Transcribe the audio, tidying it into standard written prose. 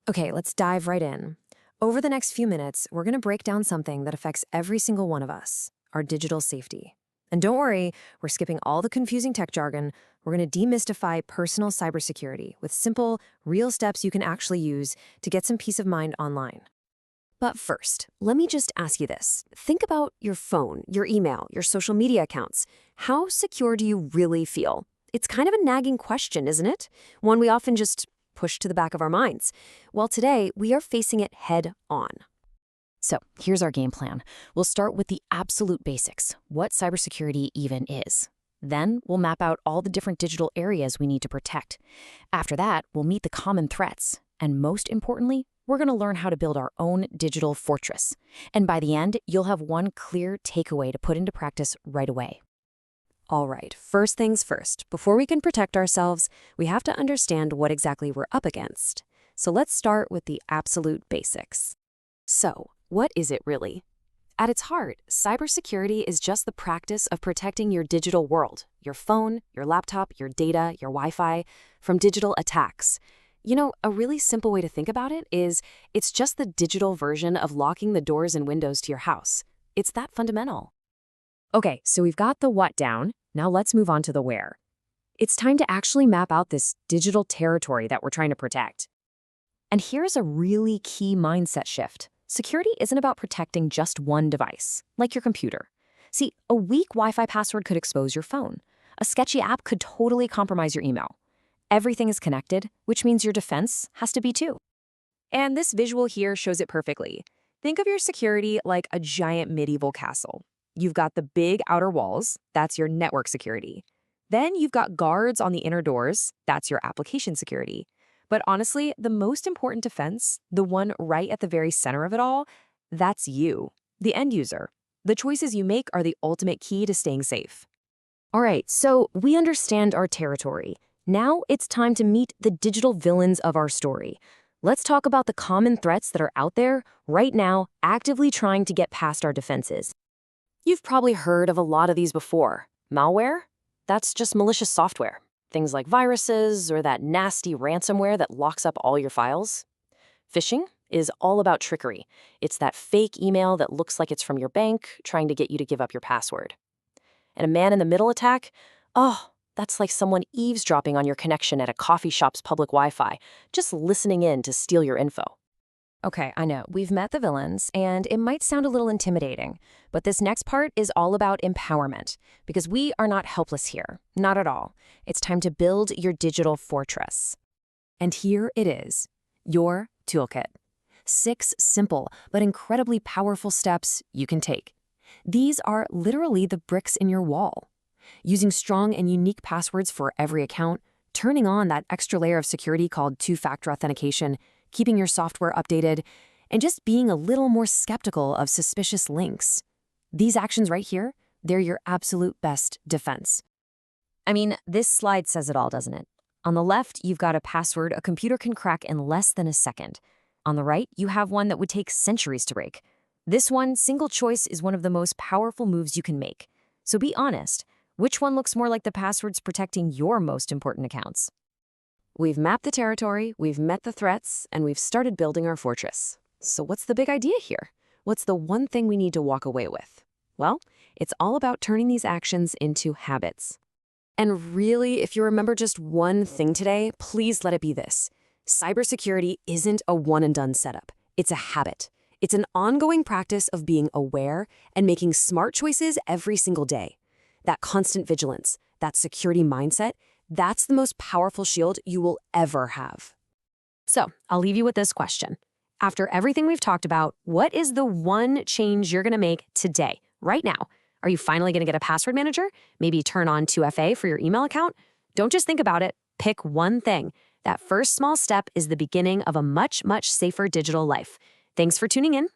Okay, let's dive right in. Over the next few minutes, we're going to break down something that affects every single one of us, our digital safety. And don't worry, we're skipping all the confusing tech jargon. We're going to demystify personal cybersecurity with simple, real steps you can actually use to get some peace of mind online. But first, let me just ask you this. Think about your phone, your email, your social media accounts. How secure do you really feel? It's kind of a nagging question, isn't it? One we often just push to the back of our minds. Well, today, we are facing it head on. So here's our game plan. We'll start with the absolute basics, what cybersecurity even is. Then we'll map out all the different digital areas we need to protect. After that, we'll meet the common threats. And most importantly, we're going to learn how to build our own digital fortress. And by the end, you'll have one clear takeaway to put into practice right away. All right, first things first. Before we can protect ourselves, we have to understand what exactly we're up against. So let's start with the absolute basics. So, what is it really? At its heart, cybersecurity is just the practice of protecting your digital world, your phone, your laptop, your data, your Wi-Fi, from digital attacks. You know, a really simple way to think about it is it's just the digital version of locking the doors and windows to your house. It's that fundamental. Okay, so we've got the what down. Now let's move on to the where. It's time to actually map out this digital territory that we're trying to protect. And here's a really key mindset shift. Security isn't about protecting just one device, like your computer. See, a weak Wi-Fi password could expose your phone. A sketchy app could totally compromise your email. Everything is connected, which means your defense has to be too. And this visual here shows it perfectly. Think of your security like a giant medieval castle. You've got the big outer walls, that's your network security. Then you've got guards on the inner doors, that's your application security. But honestly, the most important defense, the one right at the very center of it all, that's you, the end user. The choices you make are the ultimate key to staying safe. All right, so we understand our territory. Now it's time to meet the digital villains of our story. Let's talk about the common threats that are out there right now, actively trying to get past our defenses. You've probably heard of a lot of these before. Malware? That's just malicious software. Things like viruses or that nasty ransomware that locks up all your files. Phishing is all about trickery. It's that fake email that looks like it's from your bank trying to get you to give up your password. And a man-in-the-middle attack? Oh, that's like someone eavesdropping on your connection at a coffee shop's public Wi-Fi, just listening in to steal your info. Okay, I know, we've met the villains, and it might sound a little intimidating, but this next part is all about empowerment, because we are not helpless here, not at all. It's time to build your digital fortress. And here it is, your toolkit. 6 simple but incredibly powerful steps you can take. These are literally the bricks in your wall. Using strong and unique passwords for every account, turning on that extra layer of security called two-factor authentication, keeping your software updated, and just being a little more skeptical of suspicious links. These actions right here, they're your absolute best defense. I mean, this slide says it all, doesn't it? On the left, you've got a password a computer can crack in less than a second. On the right, you have one that would take centuries to break. This one, single choice, is one of the most powerful moves you can make. So be honest, which one looks more like the passwords protecting your most important accounts? We've mapped the territory, we've met the threats, and we've started building our fortress. So what's the big idea here? What's the one thing we need to walk away with? Well, it's all about turning these actions into habits. And really, if you remember just one thing today, please let it be this. Cybersecurity isn't a one-and-done setup. It's a habit. It's an ongoing practice of being aware and making smart choices every single day. That constant vigilance, that security mindset, that's the most powerful shield you will ever have. So, I'll leave you with this question. After everything we've talked about, what is the one change you're going to make today, right now? Are you finally going to get a password manager? Maybe turn on 2FA for your email account? Don't just think about it. Pick one thing. That first small step is the beginning of a much, much safer digital life. Thanks for tuning in.